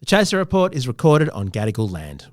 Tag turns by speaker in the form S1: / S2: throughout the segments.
S1: The Chaser Report is recorded on Gadigal land.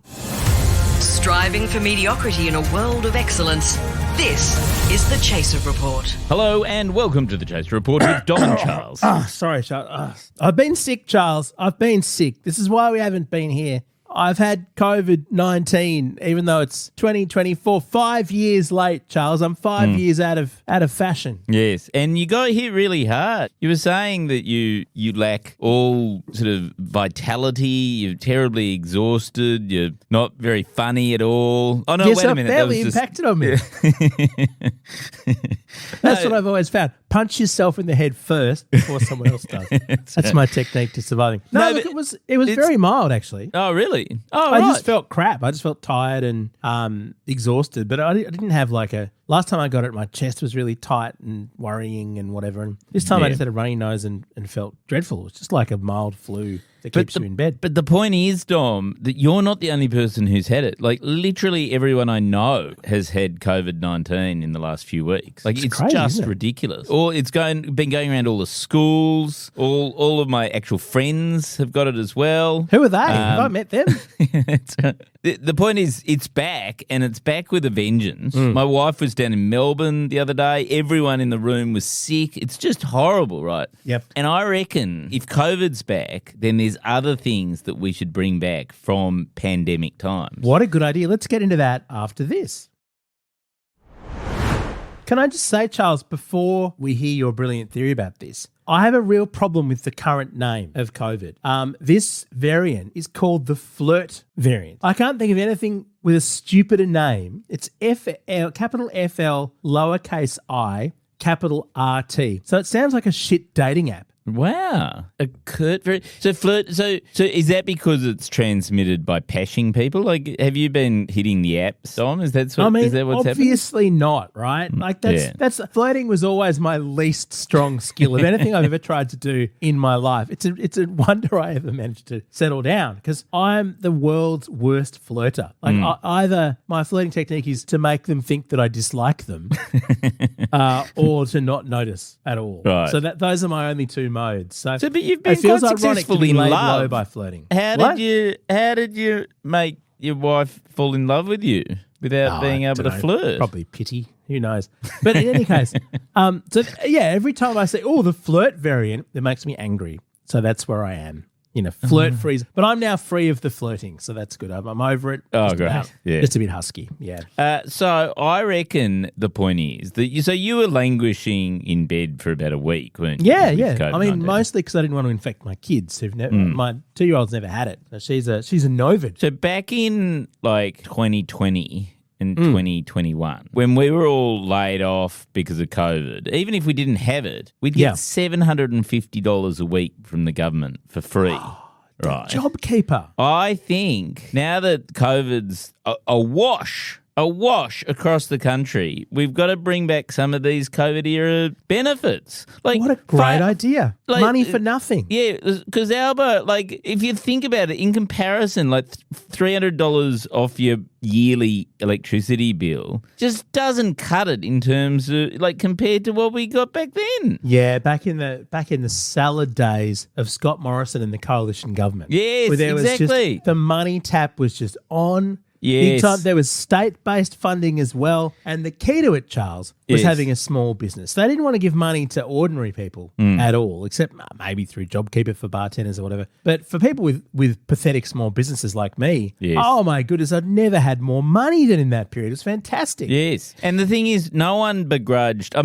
S2: Striving for mediocrity in a world of excellence. This is the Chaser Report.
S3: Hello and welcome to the Chaser Report with Dom and Charles.
S1: Sorry, Charles. I've been sick, Charles. I've been sick. This is why we haven't been here. I've had COVID-19, even though it's 2024, 5 years late, Charles. I'm 5 years out of fashion.
S3: Yes, and you got hit really hard. You were saying that you lack all sort of vitality, you're terribly exhausted, you're not very funny at all. Oh, no,
S1: yes,
S3: wait a
S1: I've
S3: minute.
S1: barely impacted on me. That's what I've always found. Punch yourself in the head first before someone else does. That's my technique to surviving. No, look, it was very mild, actually.
S3: Oh, really? Oh,
S1: I
S3: right.
S1: just felt crap. I just felt tired and exhausted. But I didn't have last time I got it, my chest was really tight and worrying and whatever. And this time I just had a runny nose and felt dreadful. It was just like a mild flu that keeps you in bed.
S3: But the point is, Dom, that you're not the only person who's had it. Like, literally everyone I know has had COVID-19 in the last few weeks. Like, it's
S1: crazy,
S3: just
S1: isn't it?
S3: Ridiculous. Or it's been going around all the schools. All of my actual friends have got it as well.
S1: Who are they? Have I met them?
S3: The point is, it's back, and it's back with a vengeance. My wife was down in Melbourne the other day. Everyone in the room was sick. It's just horrible, right?
S1: Yep.
S3: And I reckon if COVID's back, then there's other things that we should bring back from pandemic times.
S1: What a good idea. Let's get into that after this. Can I just say, Charles, before we hear your brilliant theory about this, I have a real problem with the current name of COVID. This variant is called the FLiRT variant. I can't think of anything with a stupider name. It's capital FL, lowercase I, capital RT. So it sounds like a shit dating app.
S3: Wow. So FLiRT, so is that because it's transmitted by pashing people? Like, have you been hitting the apps, Dom? Is that what's
S1: obviously
S3: happening?
S1: not, right? Like that's flirting was always my least strong skill of anything I've ever tried to do in my life. It's a wonder I ever managed to settle down because I'm the world's worst flirter. Like either my flirting technique is to make them think that I dislike them or to not notice at all.
S3: Right.
S1: So those are my only two modes. So
S3: but you've been
S1: it feels
S3: quite
S1: ironic
S3: successful
S1: to be
S3: in
S1: laid
S3: love.
S1: low by flirting.
S3: How did you make your wife fall in love with you without being able to flirt?
S1: Probably pity. Who knows? But in any case, every time I say, the FLiRT variant, it makes me angry. So that's where I am. Flirt free. But I'm now free of the flirting, so that's good. I'm over it.
S3: Oh, great.
S1: Just a bit husky, yeah.
S3: So I reckon the point is that you were languishing in bed for about a week, weren't you?
S1: Yeah.
S3: COVID-19?
S1: I mean, mostly because I didn't want to infect my kids. My 2-year-old's never had it. So she's a novid.
S3: So back in like 2020 and 2021, when we were all laid off because of COVID, even if we didn't have it, we'd get $750 a week from the government for free. Right.
S1: JobKeeper.
S3: I think now that COVID's awash across the country, we've got to bring back some of these COVID-era benefits. Like,
S1: what a great idea. Money for nothing.
S3: Yeah, because Alba, like, if you think about it, in comparison, like $300 off your yearly electricity bill just doesn't cut it in terms of, like, compared to what we got back then.
S1: Yeah, back in the salad days of Scott Morrison and the coalition government.
S3: Yes,
S1: where there
S3: exactly.
S1: Was just, the money tap was just on.
S3: Yes.
S1: Big time. There was state-based funding as well. And the key to it, Charles, was having a small business. They didn't want to give money to ordinary people at all, except maybe through JobKeeper for bartenders or whatever. But for people with pathetic small businesses like me, oh my goodness, I'd never had more money than in that period. It was fantastic.
S3: Yes. And the thing is, everyone begrudged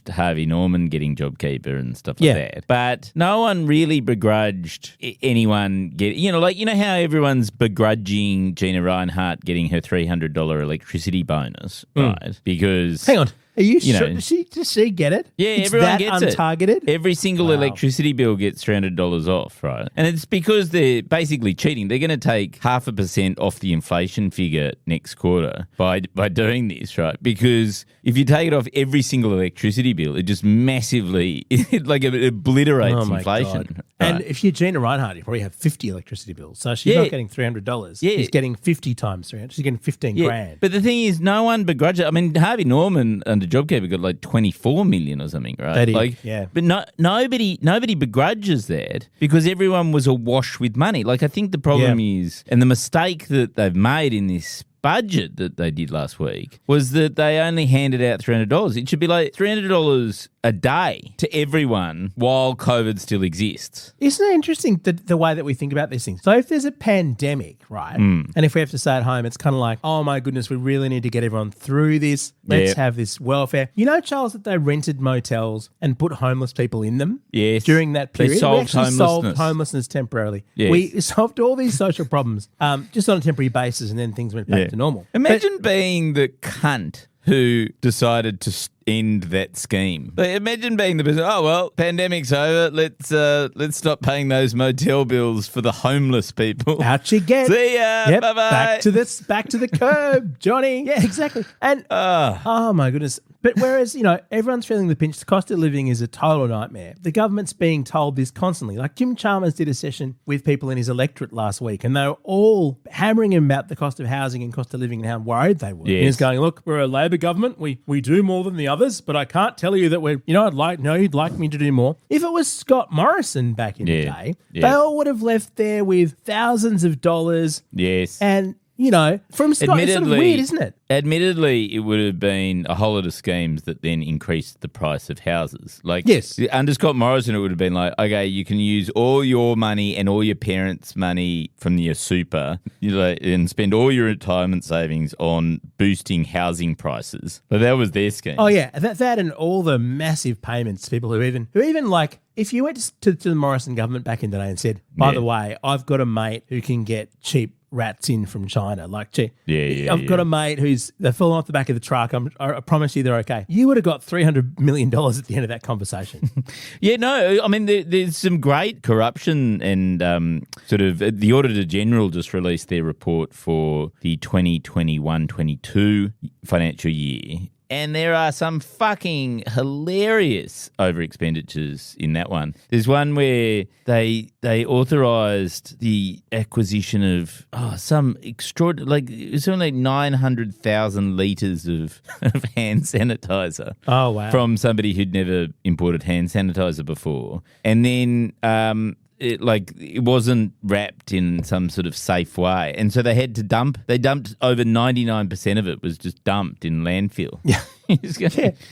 S3: Harvey Norman getting JobKeeper and stuff like that. But no one really begrudged anyone how everyone's begrudging Gina Reinhart getting her $300 electricity bonus, right? Because
S1: hang on, are you sure? Does she get it?
S3: Yeah,
S1: it's
S3: everyone
S1: that
S3: gets
S1: untargeted?
S3: it. Every single electricity bill gets $300 off, right? And it's because they're basically cheating. They're going to take 0.5% off the inflation figure next quarter by doing this, right? Because if you take it off every single electricity bill, it just massively it obliterates inflation.
S1: God. Right? And if you're Gina Reinhart, you probably have 50 electricity bills. So she's not getting $300. Yeah. She's getting 50 times 300. She's getting 15 grand.
S3: But the thing is, no one begrudges it. I mean, Harvey Norman under JobKeeper got like 24 million or something, right?
S1: They did,
S3: like,
S1: yeah.
S3: But nobody begrudges that because everyone was awash with money. Like, I think the problem is, and the mistake that they've made in this budget that they did last week was that they only handed out $300. It should be like $300 a day to everyone while COVID still exists.
S1: Isn't it interesting the way that we think about these things? So if there's a pandemic, right, and if we have to stay at home, it's kind of like, oh my goodness, we really need to get everyone through this. Let's have this welfare. You know, Charles, that they rented motels and put homeless people in them during that period?
S3: They solved
S1: solved homelessness temporarily.
S3: Yes.
S1: We solved all these social problems just on a temporary basis, and then things went back to normal.
S3: Imagine being the cunt who decided to end that scheme. Like, imagine being the person, oh, well, pandemic's over. Let's stop paying those motel bills for the homeless people.
S1: Out you get.
S3: See ya.
S1: Yep.
S3: Bye-bye.
S1: Back to the curb, Johnny. Yeah, exactly. And oh my goodness. But whereas, you know, everyone's feeling the pinch, the cost of living is a total nightmare. The government's being told this constantly. Like Jim Chalmers did a session with people in his electorate last week, and they were all hammering him about the cost of housing and cost of living and how worried they were.
S3: Yes.
S1: And he's going, look, we're a Labor government. We do more than the others, but I can't tell you that you'd like me to do more. If it was Scott Morrison back in the day, they all would have left there with thousands of dollars.
S3: Yes.
S1: And you know, from Scott, it's sort of weird, isn't it?
S3: Admittedly, it would have been a whole lot of schemes that then increased the price of houses. Like,
S1: yes.
S3: Under Scott Morrison, it would have been like, okay, you can use all your money and all your parents' money from your super, and spend all your retirement savings on boosting housing prices. But that was their scheme.
S1: Oh yeah, that and all the massive payments to people who even like. If you went to the Morrison government back in the day and said, by the way, I've got a mate who can get cheap rats in from China, I've got a mate they're falling off the back of the truck. I promise you they're okay. You would have got $300 million at the end of that conversation.
S3: I mean, there's some great corruption and the Auditor General just released their report for the 2021-22 financial year. And there are some fucking hilarious over expenditures in that one. There's one where they authorised the acquisition of some extraordinary, like it was only 900,000 litres of hand sanitizer.
S1: Oh wow!
S3: From somebody who'd never imported hand sanitizer before, and then it wasn't wrapped in some sort of safe way. And so they had to dumped over 99% of it was just dumped in landfill.
S1: Yeah.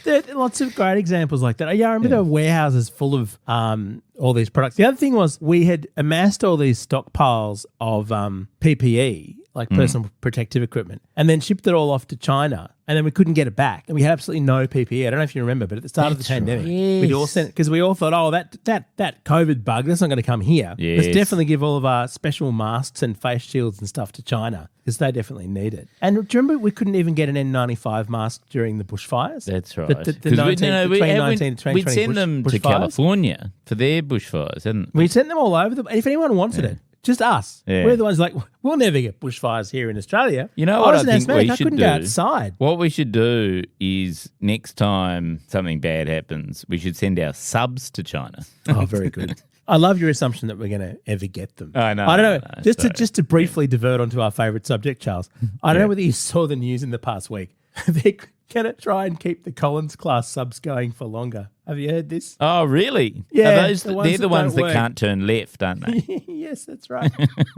S1: There are lots of great examples like that. Yeah, I remember there were warehouses full of all these products. The other thing was we had amassed all these stockpiles of PPE, like personal protective equipment, and then shipped it all off to China, and then we couldn't get it back. And we had absolutely no PPE. I don't know if you remember, but at the start of the pandemic, we'd all sent it because we all thought, oh, that COVID bug, that's not going to come here.
S3: Yes.
S1: Let's definitely give all of our special masks and face shields and stuff to China because they definitely need it. And do you remember we couldn't even get an N95 mask during the bushfires?
S3: That's right.
S1: The 2019 to 2020
S3: we'd send them to California for their bushfires, hadn't we?
S1: We sent them all over. If anyone wanted it, just us.
S3: Yeah.
S1: We're the ones like, we'll never get bushfires here in Australia.
S3: You know what I think
S1: asthmatic.
S3: we
S1: I
S3: should
S1: couldn't
S3: do?
S1: go outside.
S3: What we should do is next time something bad happens, we should send our subs to China.
S1: Oh, very good. I love your assumption that we're going to ever get them.
S3: I know.
S1: I don't know.
S3: No,
S1: just to briefly divert onto our favourite subject, Charles. I don't know whether you saw the news in the past week. They're going to try and keep the Collins class subs going for longer. Have you heard this?
S3: Oh, really?
S1: Yeah.
S3: They're the ones that can't turn left, aren't they?
S1: Yes, that's right.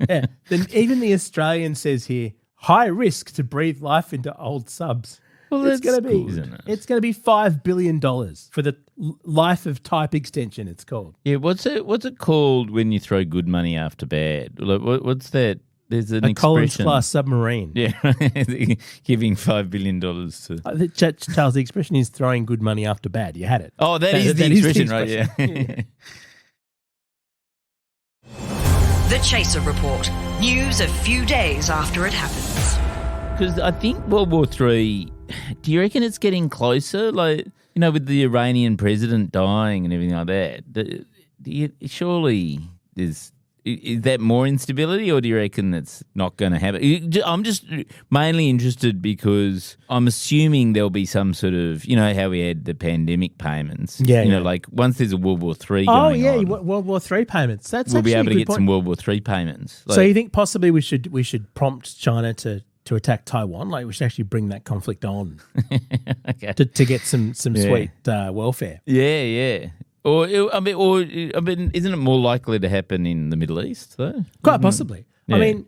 S1: Yeah. Then even the Australian says here, high risk to breathe life into old subs.
S3: Well,
S1: it's going to be
S3: cool, isn't it?
S1: It's going to be $5 billion for the life of type extension. It's called.
S3: Yeah. What's it called when you throw good money after bad? What's that? There's an
S1: a
S3: expression.
S1: Collins class submarine.
S3: Yeah, giving $5 billion to.
S1: Charles, the expression is throwing good money after bad. You had it.
S3: Oh, that is the expression, right? Yeah.
S2: The Chaser Report. News a few days after it happens.
S3: Because I think World War III, do you reckon it's getting closer? Like, with the Iranian president dying and everything like that, surely there's... Is that more instability, or do you reckon that's not going to happen? I'm just mainly interested because I'm assuming there'll be some sort of, how we had the pandemic payments.
S1: Yeah.
S3: Like once there's a World War III going on.
S1: World War III payments. We'll
S3: be able to get some World War III payments.
S1: So you think possibly we should prompt China to to attack Taiwan. Like we should actually bring that conflict on
S3: Okay.
S1: to get some sweet welfare.
S3: Yeah. Or isn't it more likely to happen in the Middle East though?
S1: Quite possibly. I
S3: Yeah.
S1: mean,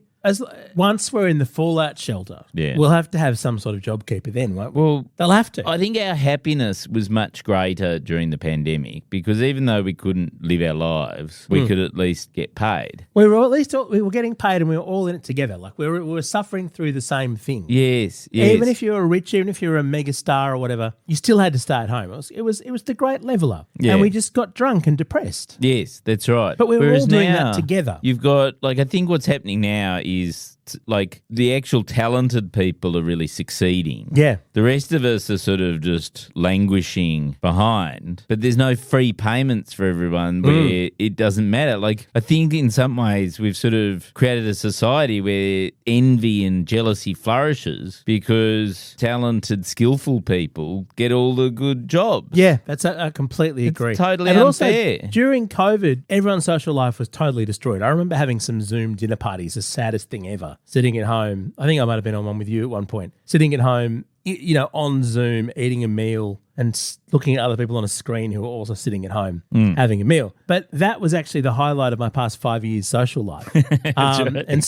S1: once we're in the fallout shelter, we'll have to have some sort of JobKeeper then, won't we?
S3: Well,
S1: they'll have to.
S3: I think our happiness was much greater during the pandemic because even though we couldn't live our lives, we could at least get paid.
S1: We were getting paid and we were all in it together. Like we were suffering through the same thing.
S3: Yes.
S1: Even if you were rich, even if you were a mega star or whatever, you still had to stay at home. It was the great leveler.
S3: Yeah.
S1: And we just got drunk and depressed.
S3: Yes, that's right.
S1: But we were
S3: Whereas
S1: all doing
S3: now,
S1: that together.
S3: You've got, I think what's happening now is like the actual talented people are really succeeding.
S1: Yeah.
S3: The rest of us are sort of just languishing behind, but there's no free payments for everyone where it doesn't matter. Like, I think in some ways we've sort of created a society where envy and jealousy flourishes because talented, skillful people get all the good jobs.
S1: Yeah, I completely agree.
S3: Totally
S1: and
S3: unfair.
S1: Also, during COVID, everyone's social life was totally destroyed. I remember having some Zoom dinner parties, the saddest thing ever. Sitting at home, I think I might have been on one with you at one point. Sitting at home, on Zoom, eating a meal and looking at other people on a screen who are also sitting at home having a meal. But that was actually the highlight of my past 5 years' social life.
S3: Right,
S1: and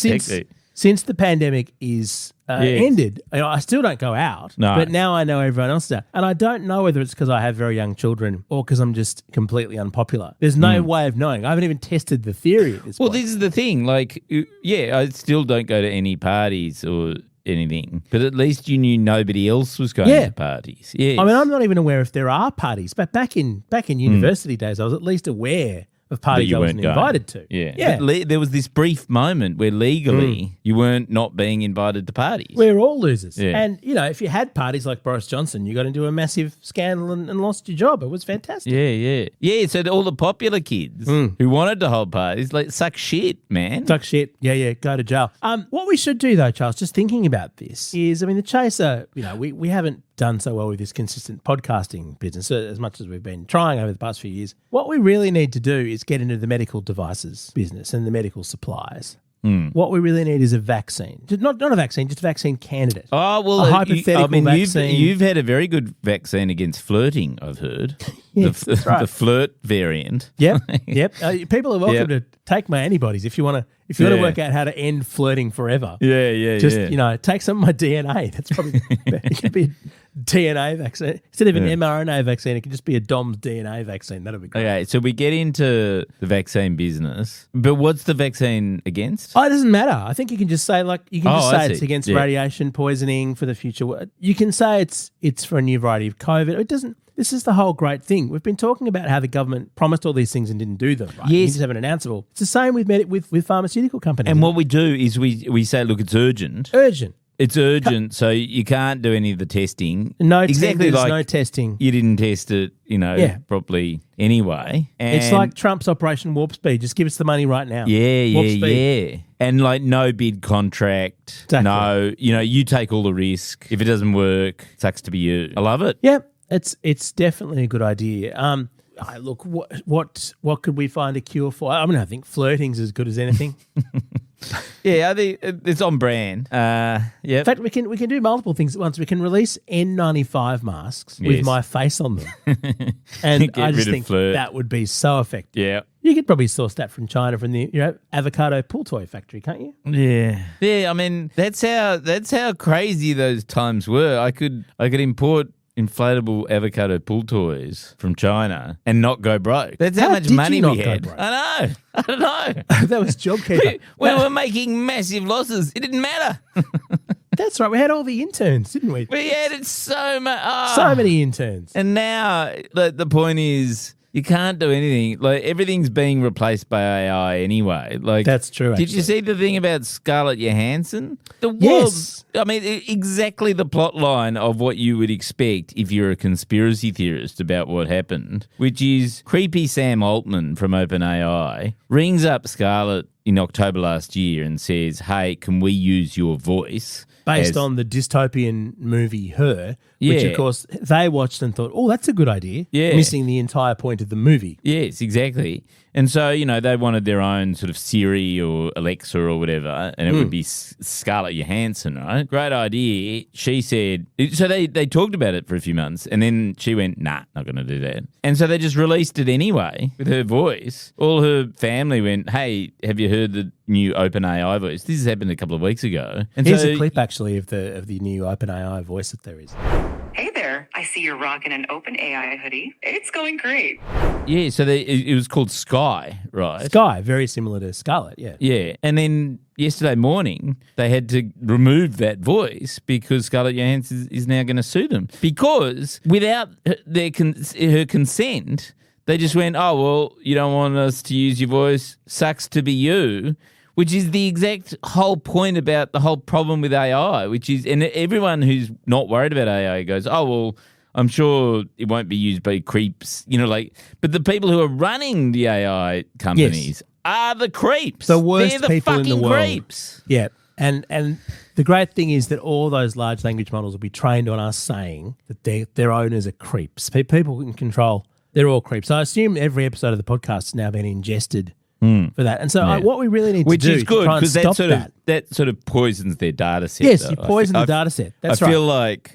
S1: since the pandemic is ended, I still don't go out.
S3: No.
S1: But now I know everyone else does. And I don't know whether it's because I have very young children or because I'm just completely unpopular. There's no way of knowing. I haven't even tested the theory at this point.
S3: Well, this is the thing. Like, I still don't go to any parties or anything, but at least you knew nobody else was going to parties. Yeah.
S1: I mean, I'm not even aware if there are parties, but back in university days, I was at least aware of parties I wasn't invited to.
S3: Yeah. But there was this brief moment where legally you weren't not being invited to parties.
S1: We're all losers.
S3: Yeah.
S1: And, if you had parties like Boris Johnson, you got into a massive scandal and lost your job. It was fantastic.
S3: Yeah. Yeah, so all the popular kids who wanted to hold parties, suck shit, man.
S1: Suck shit. Yeah, go to jail. What we should do, though, Charles, just thinking about this is, the Chaser, we haven't done so well with this consistent podcasting business as much as we've been trying over the past few years. What we really need to do is get into the medical devices business and the medical supplies. What we really need is a vaccine. Not a vaccine, just a vaccine candidate.
S3: Oh, well,
S1: a hypothetical vaccine.
S3: You've had a very good vaccine against flirting, I've heard.
S1: Yes, that's right.
S3: The FLiRT variant.
S1: Yep. People are welcome to take my antibodies if you want to work out how to end flirting forever.
S3: Yeah.
S1: Just, take some of my DNA. That's probably it could be a DNA vaccine. Instead of an mRNA vaccine, it could just be a DOMS DNA vaccine. That'll be great.
S3: Okay, so we get into the vaccine business, but what's the vaccine against?
S1: Oh, it doesn't matter. I think you can just say it's against
S3: Yeah.
S1: radiation poisoning for the future. You can say it's for a new variety of COVID. It doesn't. This is the whole great thing. We've been talking about how the government promised all these things and didn't do them. Right?
S3: Yes.
S1: You just haven't announceable. It's the same with pharmaceutical companies.
S3: And what we do is we say, look, it's urgent.
S1: Urgent.
S3: It's urgent, so you can't do any of the testing.
S1: No
S3: exactly
S1: tenders,
S3: like
S1: no testing.
S3: You didn't test it, properly anyway. And
S1: It's like Trump's Operation Warp Speed. Just give us the money right now. Warp Speed.
S3: Yeah. And no bid contract.
S1: Exactly.
S3: No, you take all the risk. If it doesn't work, sucks to be you. I love it.
S1: Yep. It's definitely a good idea. Look, what could we find a cure for? I think flirting's as good as anything.
S3: Yeah, I think it's on brand.
S1: In fact, we can do multiple things at once. We can release N95 masks with my face on them, and I just think that would be so effective.
S3: Yeah.
S1: You could probably source that from China, from the avocado pool toy factory, can't you?
S3: Yeah. I mean, that's how crazy those times were. I could import inflatable avocado pool toys from China and not go broke. That's how much
S1: did
S3: money
S1: you not
S3: we
S1: go
S3: had.
S1: broke?
S3: I don't know.
S1: That was JobKeeper.
S3: We were making massive losses. It didn't matter.
S1: That's right. We had all the interns, didn't we?
S3: We added so much.
S1: So many interns.
S3: And now the point is, you can't do anything. Everything's being replaced by AI anyway.
S1: That's true.
S3: Did you see the thing about Scarlett Johansson?
S1: Yes.
S3: Exactly the plot line of what you would expect if you're a conspiracy theorist about what happened, which is creepy Sam Altman from OpenAI rings up Scarlett in October last year and says, hey, can we use your voice?
S1: Based on the dystopian movie Her, which, of course, they watched and thought, oh, that's a good idea.
S3: Yeah.
S1: Missing the entire point of the movie.
S3: Yes, exactly. And so, they wanted their own sort of Siri or Alexa or whatever, and it would be Scarlett Johansson, right? Great idea. She said, so they talked about it for a few months, and then she went, nah, not going to do that. And so they just released it anyway with her voice. All her family went, hey, have you heard the new OpenAI voice? This has happened a couple of weeks ago. And
S1: Here's a clip, actually, of the new OpenAI voice that there is.
S4: Hey there, I see you're rocking an OpenAI hoodie. It's going great.
S3: Yeah, so it was called Sky, right?
S1: Sky, very similar to Scarlett, yeah.
S3: Yeah, and then yesterday morning they had to remove that voice because Scarlett Johansson is now going to sue them because without her consent, they just went, oh, well, you don't want us to use your voice, sucks to be you. Which is the exact whole point about the whole problem with AI, which is, and everyone who's not worried about AI goes, oh, well, I'm sure it won't be used by creeps, but the people who are running the AI companies are the creeps.
S1: The worst
S3: They're the
S1: people in the
S3: fucking
S1: world.
S3: creeps.
S1: Yeah. And the great thing is that all those large language models will be trained on us saying that their owners are creeps. People in control, they're all creeps. I assume every episode of the podcast has now been ingested for that. And so what we really need to do is try and stop that.
S3: That sort of poisons their data set.
S1: Yes,
S3: though.
S1: you poison the data set. That's
S3: I
S1: right.
S3: feel like,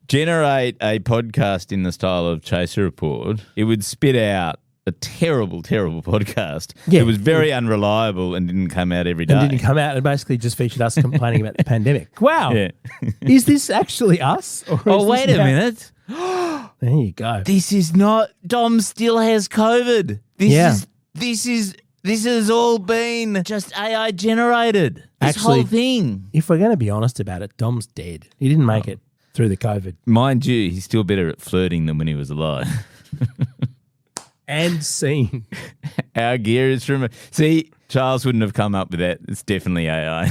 S3: generate a podcast in the style of Chaser Report, it would spit out a terrible, terrible podcast.
S1: Yeah.
S3: It was very unreliable and didn't come out every day.
S1: And didn't come out and basically just featured us complaining about the pandemic. Wow.
S3: Yeah.
S1: Is this actually us? Or
S3: Oh,
S1: is
S3: wait
S1: this
S3: a minute.
S1: There you go.
S3: This is not, Dom still has COVID. This has all been just AI generated. This
S1: Actually,
S3: whole thing.
S1: If we're going to be honest about it, Dom's dead. He didn't make it through the COVID.
S3: Mind you, he's still better at flirting than when he was alive.
S1: And scene.
S3: Our gear is from... See, Charles wouldn't have come up with that. It's definitely AI.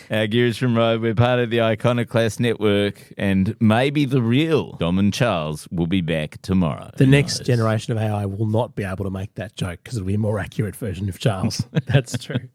S3: Our gear is from Road. We're part of the Iconoclast Network, and maybe the real Dom and Charles will be back tomorrow.
S1: The next generation of AI will not be able to make that joke because it'll be a more accurate version of Charles. That's true.